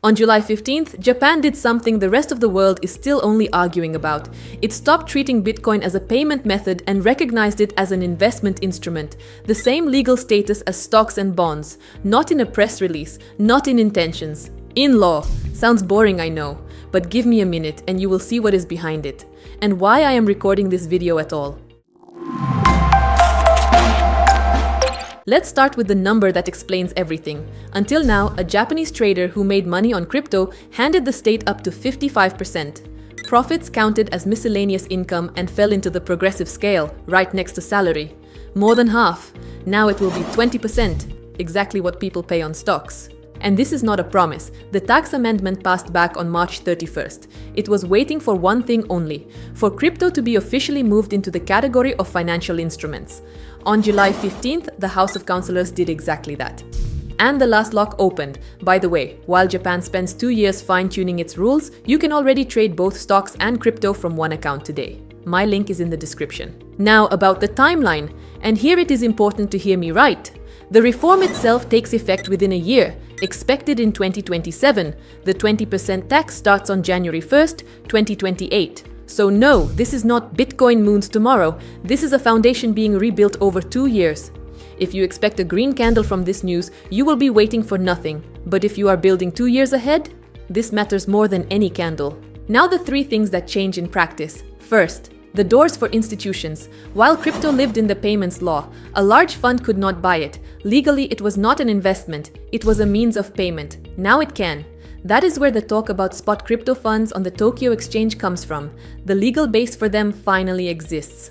On July 15th, Japan did something the rest of the world is still only arguing about. It stopped treating Bitcoin as a payment method and recognized it as an investment instrument, the same legal status as stocks and bonds, not in a press release, not in intentions, in law. Sounds boring, I know, but give me a minute and you will see what is behind it, and why I am recording this video at all. Let's start with the number that explains everything. Until now, a Japanese trader who made money on crypto handed the state up to 55%. Profits counted as miscellaneous income and fell into the progressive scale, right next to salary. More than half. Now it will be 20%, exactly what people pay on stocks. And this is not a promise. The tax amendment passed back on March 31st. It was waiting for one thing only, for crypto to be officially moved into the category of financial instruments. On July 15th, the House of Councillors did exactly that. And the last lock opened. By the way, while Japan spends 2 years fine-tuning its rules, you can already trade both stocks and crypto from one account today. My link is in the description. Now about the timeline, and here it is important to hear me right. The reform itself takes effect within a year, expected in 2027. The 20% tax starts on January 1st, 2028. So no, this is not Bitcoin moons tomorrow. This is a foundation being rebuilt over 2 years. If you expect a green candle from this news, you will be waiting for nothing. But if you are building 2 years ahead, this matters more than any candle. Now the 3 things that change in practice. First, the doors for institutions. While crypto lived in the payments law, a large fund could not buy it. Legally, it was not an investment. It was a means of payment. Now it can. That is where the talk about spot crypto funds on the Tokyo Exchange comes from. The legal base for them finally exists.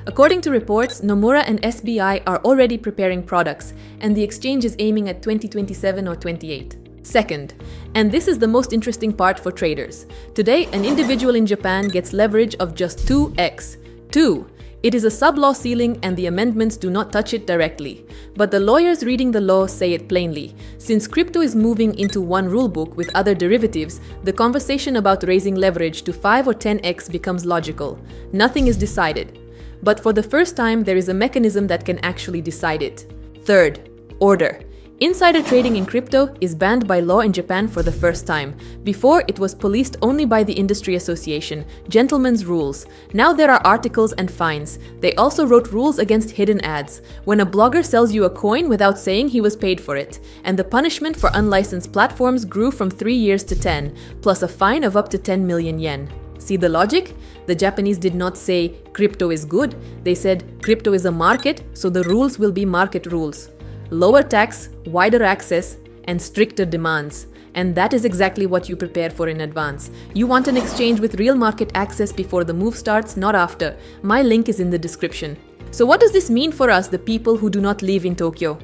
According to reports, Nomura and SBI are already preparing products, and the exchange is aiming at 2027 or 28. Second, and this is the most interesting part for traders. Today, an individual in Japan gets leverage of just 2x. 2. It is a sub-law ceiling and the amendments do not touch it directly. But the lawyers reading the law say it plainly. Since crypto is moving into one rulebook with other derivatives, the conversation about raising leverage to 5 or 10x becomes logical. Nothing is decided. But for the first time, there is a mechanism that can actually decide it. Third, order. Insider trading in crypto is banned by law in Japan for the first time. Before, it was policed only by the industry association, gentlemen's rules. Now there are articles and fines. They also wrote rules against hidden ads. When a blogger sells you a coin without saying he was paid for it. And the punishment for unlicensed platforms grew from 3 years to 10, plus a fine of up to 10 million yen. See the logic? The Japanese did not say crypto is good. They said crypto is a market, so the rules will be market rules. Lower tax, wider access, and stricter demands. And that is exactly what you prepare for in advance. You want an exchange with real market access before the move starts, not after. My link is in the description. So what does this mean for us, the people who do not live in Tokyo?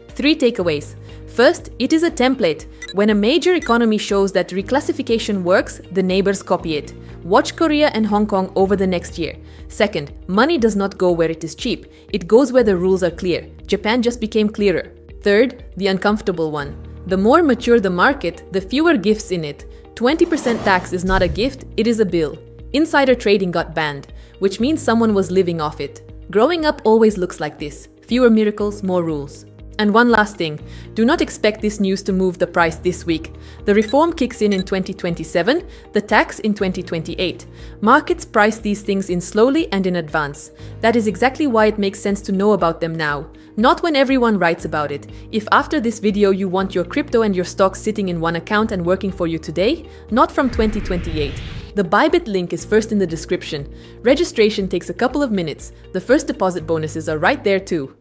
3 takeaways. First, it is a template. When a major economy shows that reclassification works, the neighbors copy it. Watch Korea and Hong Kong over the next year. Second, money does not go where it is cheap. It goes where the rules are clear. Japan just became clearer. Third, the uncomfortable one. The more mature the market, the fewer gifts in it. 20% tax is not a gift, it is a bill. Insider trading got banned, which means someone was living off it. Growing up always looks like this. Fewer miracles, more rules. And one last thing, do not expect this news to move the price this week. The reform kicks in 2027, the tax in 2028. Markets price these things in slowly and in advance. That is exactly why it makes sense to know about them now. Not when everyone writes about it. If after this video you want your crypto and your stocks sitting in one account and working for you today, not from 2028. The Bybit link is first in the description. Registration takes a couple of minutes. The first deposit bonuses are right there too.